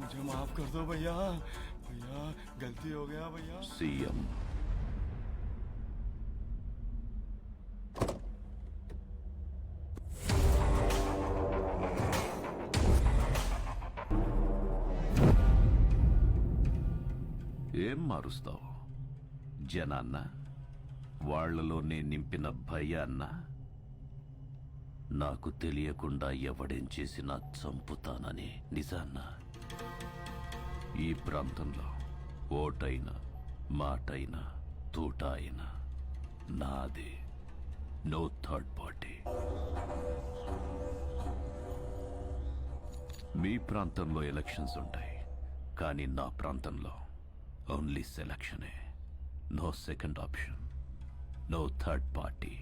मुझे माफ कर दो भैया, भैया गलती हो गया भैया। సీఎం ఏం మారుస్తావు? జనాన్న, వాళ్లలో నేను నింపిన భయాన్న? నాకు తెలియకుండా ఎవడేం చేసినా చంపుతానని నిజాన్న? ఈ ప్రాంతంలో ఓటైనా మాటైనా తూట అయినా నాదే, నో థర్డ్ పార్టీ. మీ ప్రాంతంలో ఎలక్షన్స్ ఉంటాయి, కానీ నా ప్రాంతంలో ఓన్లీ సెలక్షనే. No second option, no third party.